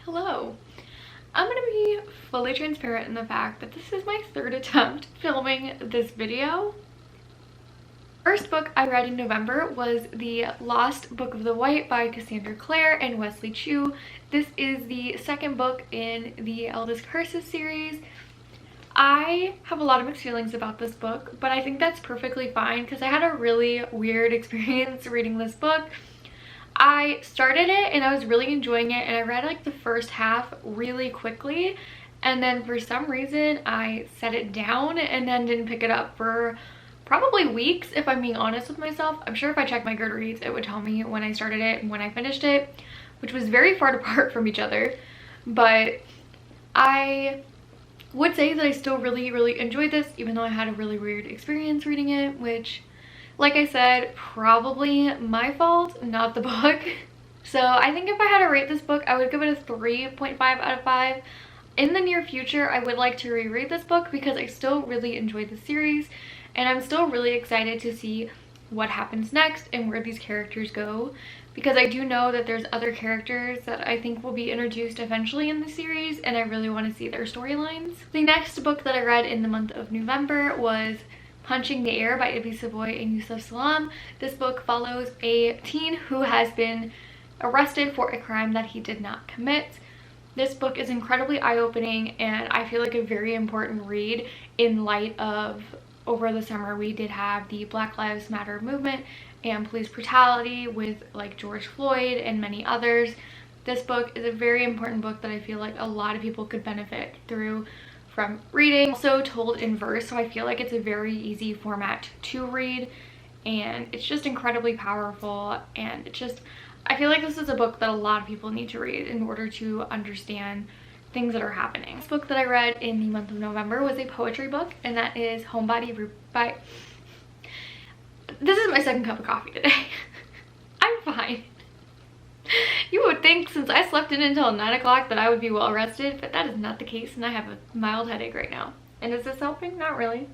Hello. I'm gonna be fully transparent in the fact that this is my third attempt filming this video. First book I read in November was The Lost Book of the White by Cassandra Clare and Wesley Chu. This is the second book in the Eldest Curses series. I have a lot of mixed feelings about this book, but I think that's perfectly fine because I had a really weird experience reading this book. I started it and I was really enjoying it, and I read like the first half really quickly, and then for some reason I set it down and then didn't pick it up for probably weeks, if I'm being honest with myself. I'm sure if I checked my Goodreads it would tell me when I started it and when I finished it, which was very far apart from each other. But I would say that I still really enjoyed this, even though I had a really weird experience reading it, which, like I said, probably my fault, not the book. So I think if I had to rate this book, I would give it a 3.5 out of 5. In the near future, I would like to reread this book because I still really enjoyed the series, and I'm still really excited to see what happens next and where these characters go, because I do know that there's other characters that I think will be introduced eventually in the series, and I really want to see their storylines. The next book that I read in the month of November was Punching the Air by Ibby Savoy and Yusuf Salam. This book follows a teen who has been arrested for a crime that he did not commit. This book is incredibly eye-opening, and I feel like a very important read in light of over the summer we did have the Black Lives Matter movement and police brutality with like George Floyd and many others. This book is a very important book that I feel like a lot of people could benefit through from reading. Also told in verse, so I feel like it's a very easy format to read, and it's just incredibly powerful, and it's just, I feel like this is a book that a lot of people need to read in order to understand things that are happening. This book that I read in the month of November was a poetry book, and that is Homebody by... This is my second cup of coffee today. I'm fine. You would think since I slept in until 9 o'clock that I would be well rested, but that is not the case, and I have a mild headache right now. And is this helping? Not really.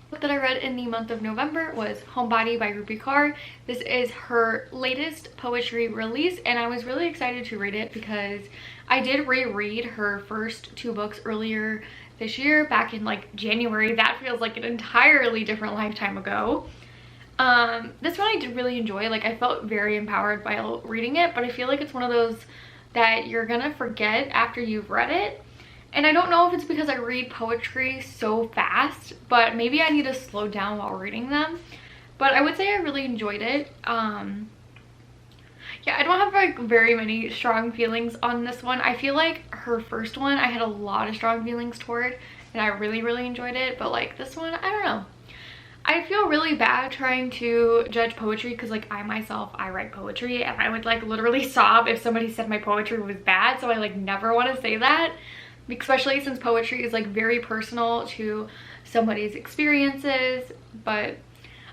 The book that I read in the month of November was Homebody by Rupi Kaur. This is her latest poetry release, and I was really excited to read it because I did reread her first two books earlier this year, back in like January. That feels like an entirely different lifetime ago. This one I did really enjoy. Like, I felt very empowered by reading it, but I feel like it's one of those that you're gonna forget after you've read it. And I don't know if it's because I read poetry so fast, but maybe I need to slow down while reading them. But I would say I really enjoyed it. Yeah, I don't have like very many strong feelings on this one. I feel like her first one I had a lot of strong feelings toward, and I really enjoyed it. But like this one, I don't know. I feel really bad trying to judge poetry because like I write poetry, and I would like literally sob if somebody said my poetry was bad, so I like never want to say that, especially since poetry is like very personal to somebody's experiences. But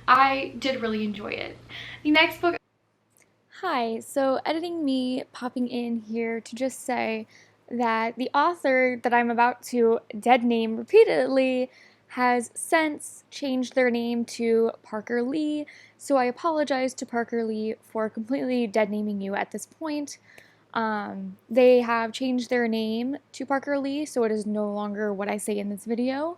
I did really enjoy it. The next book... Hi, so editing me popping in here to just say that the author that I'm about to dead name repeatedly has since changed their name to Parker Lee, so I apologize to Parker Lee for completely dead naming you at this point. They have changed their name to Parker Lee, so it is no longer what I say in this video.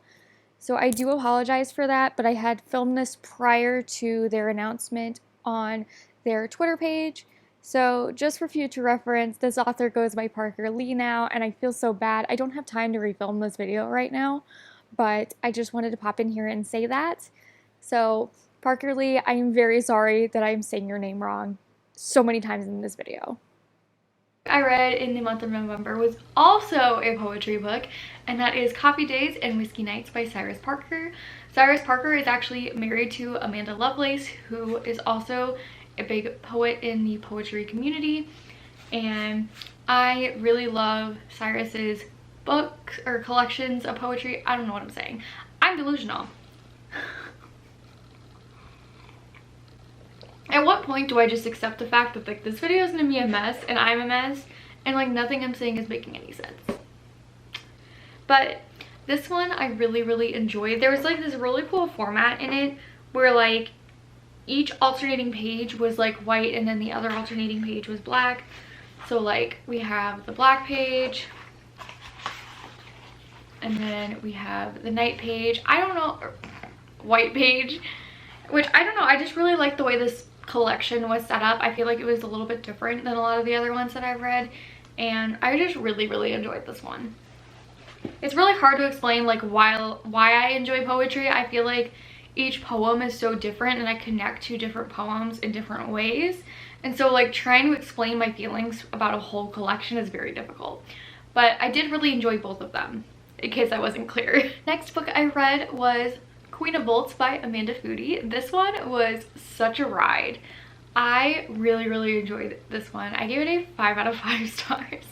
So I do apologize for that, but I had filmed this prior to their announcement on their Twitter page. So just for future reference, this author goes by Parker Lee now, and I feel so bad. I don't have time to refilm this video right now, but I just wanted to pop in here and say that. So Parker Lee, I am very sorry that I'm saying your name wrong so many times in this video. I read in the month of November was also a poetry book, and that is Coffee Days and Whiskey Nights by Cyrus Parker. Cyrus Parker is actually married to Amanda Lovelace, who is also a big poet in the poetry community, and I really love Cyrus's books or collections of poetry. I don't know what I'm saying. I'm delusional. At what point do I just accept the fact that like this video is gonna be a mess and I'm a mess, and like nothing I'm saying is making any sense? But this one I really enjoyed. There was like this really cool format in it where like each alternating page was like white and then the other alternating page was black. So like we have the black page, and then we have the night page. I don't know, white page, which I don't know. I just really like the way this collection was set up. I feel like it was a little bit different than a lot of the other ones that I've read, and I just really enjoyed this one. It's really hard to explain like why I enjoy poetry. I feel like each poem is so different and I connect to different poems in different ways, and so like trying to explain my feelings about a whole collection is very difficult. But I did really enjoy both of them, in case I wasn't clear. Next book I read was Queen of Bolts by Amanda Foody. This one was such a ride. I really enjoyed this one. I gave it a 5 out of 5 stars.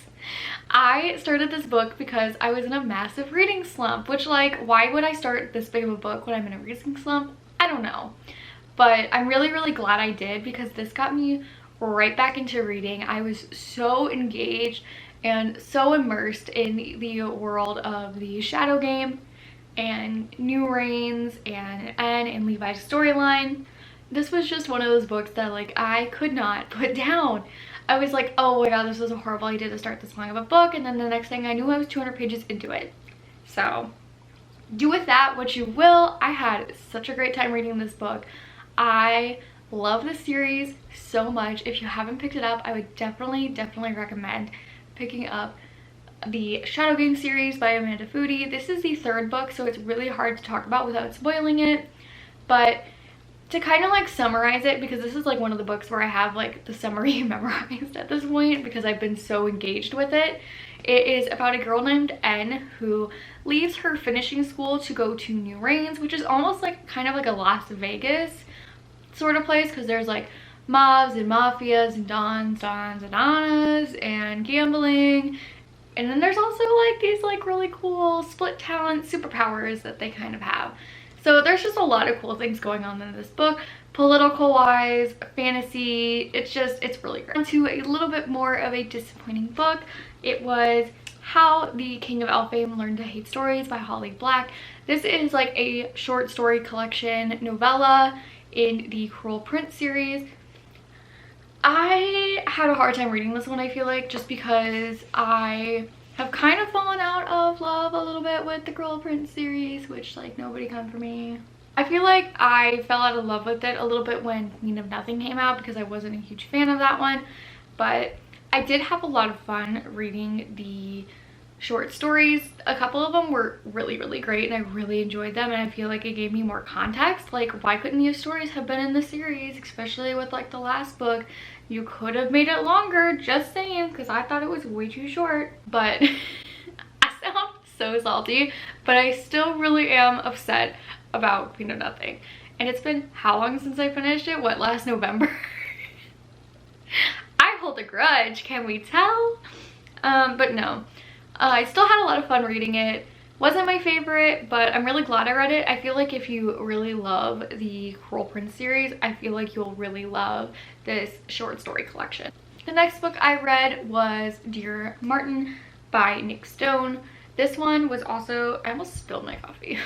I started this book because I was in a massive reading slump, which like, why would I start this big of a book when I'm in a reading slump? I don't know. But I'm really glad I did, because this got me right back into reading. I was so engaged and so immersed in the world of the Shadow Game and New Reigns and Anne and Levi's storyline. This was just one of those books that like I could not put down. I was like, oh my god, this was a horrible idea to start this long of a book, and then the next thing I knew I was 200 pages into it. So do with that what you will. I had such a great time reading this book. I love the series so much. If you haven't picked it up, I would definitely recommend picking up the Shadow Game series by Amanda Foody. This is the 3rd book, so it's really hard to talk about without spoiling it. But to kind of like summarize it, because this is like one of the books where I have like the summary memorized at this point because I've been so engaged with it. It is about a girl named N who leaves her finishing school to go to New Reigns, which is almost like kind of like a Las Vegas sort of place, because there's like mobs and mafias and dons and donnas and gambling. And then there's also like these like really cool split talent superpowers that they kind of have. So there's just a lot of cool things going on in this book, political wise, fantasy. It's really great. On to a little bit more of a disappointing book. It was How the King of Elfame Learned to Hate Stories by Holly Black. This is like a short story collection novella in the Cruel Prince series. I had a hard time reading this one, I feel like, just because I have kind of fallen out of love a little bit with the Cruel Prince series, which like nobody come for me. I feel like I fell out of love with it a little bit when Queen of Nothing came out, because I wasn't a huge fan of that one. But I did have a lot of fun reading the short stories. A couple of them were really great and I really enjoyed them, and I feel like it gave me more context. Like, why couldn't these stories have been in the series, especially with like the last book? You could have made it longer, just saying, because I thought it was way too short. But I sound so salty, but I still really am upset about Queen of Nothing. And it's been how long since I finished it? What, last November? I hold a grudge, can we tell? But no, I still had a lot of fun reading it. Wasn't my favorite, but I'm really glad I read it. I feel like if you really love the Cruel Prince series, I feel like you'll really love this short story collection. The next book I read was Dear Martin by Nick Stone. This one was also, I almost spilled my coffee.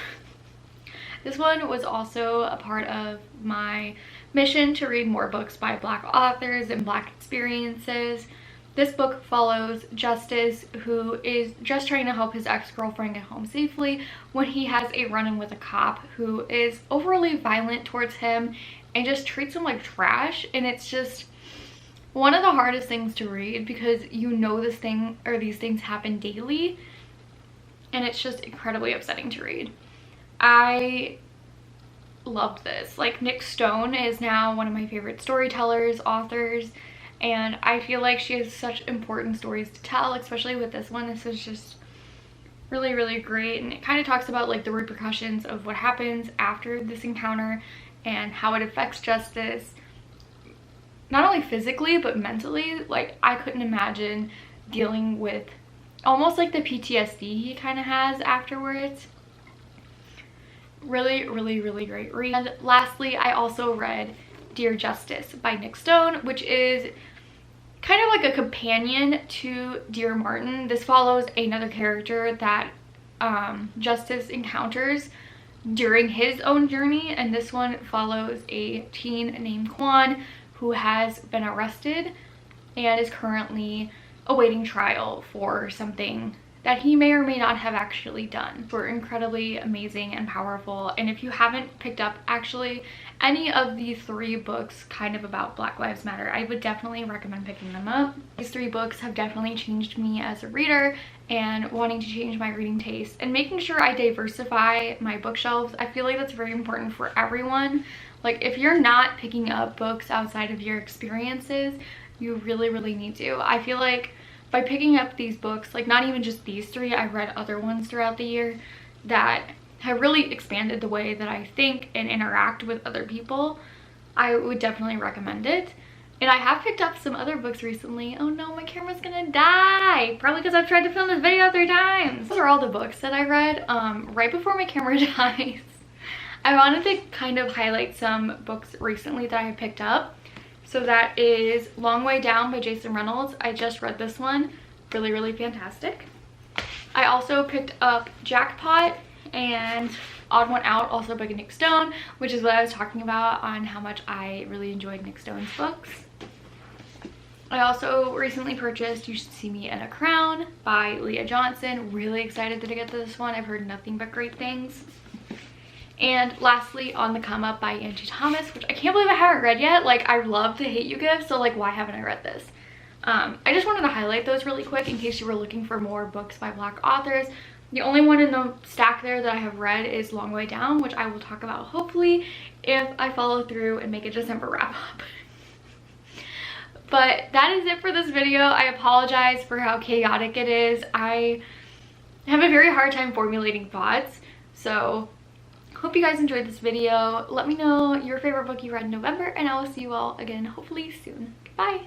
This one was also a part of my mission to read more books by Black authors and Black experiences. This book follows Justice, who is just trying to help his ex-girlfriend get home safely when he has a run-in with a cop who is overly violent towards him and just treats him like trash. And it's just one of the hardest things to read, because you know this thing or these things happen daily, and it's just incredibly upsetting to read. I loved this. Like, Nick Stone is now one of my favorite storytellers, authors, and I feel like she has such important stories to tell, especially with this one. This is just really great, and it kind of talks about like the repercussions of what happens after this encounter and how it affects Justice, not only physically but mentally. Like, I couldn't imagine dealing with almost like the PTSD he kind of has afterwards. Really great read. And lastly, I also read Dear Justice by Nick Stone, which is kind of like a companion to Dear Martin. This follows another character that Justice encounters during his own journey, and this one follows a teen named Quan who has been arrested and is currently awaiting trial for something that he may or may not have actually done. Were incredibly amazing and powerful. And if you haven't picked up actually any of the 3 books kind of about Black Lives Matter, I would definitely recommend picking them up. These 3 books have definitely changed me as a reader and wanting to change my reading taste and making sure I diversify my bookshelves. I feel like that's very important for everyone. Like, if you're not picking up books outside of your experiences, you really need to. I feel like by picking up these books, like not even just these 3, I read other ones throughout the year that have really expanded the way that I think and interact with other people. I would definitely recommend it. And I have picked up some other books recently. Oh no, my camera's gonna die. Probably because I've tried to film this video 3 times. Those are all the books that I read right before my camera dies. I wanted to kind of highlight some books recently that I have picked up. So that is Long Way Down by Jason Reynolds. I just read this one. Really fantastic. I also picked up Jackpot and Odd One Out, also by Nick Stone, which is what I was talking about on how much I really enjoyed Nick Stone's books. I also recently purchased You Should See Me in a Crown by Leah Johnson. Really excited to get this one. I've heard nothing but great things. And lastly, On the Come Up by Angie Thomas, which I can't believe I haven't read yet. Like, I love The Hate You Give, so like, why haven't I read this? I just wanted to highlight those really quick in case you were looking for more books by Black authors. The only one in the stack there that I have read is Long Way Down, which I will talk about hopefully if I follow through and make a December wrap up. But that is it for this video. I apologize for how chaotic it is. I have a very hard time formulating thoughts, so hope you guys enjoyed this video. Let me know your favorite book you read in November, and I will see you all again hopefully soon. Goodbye.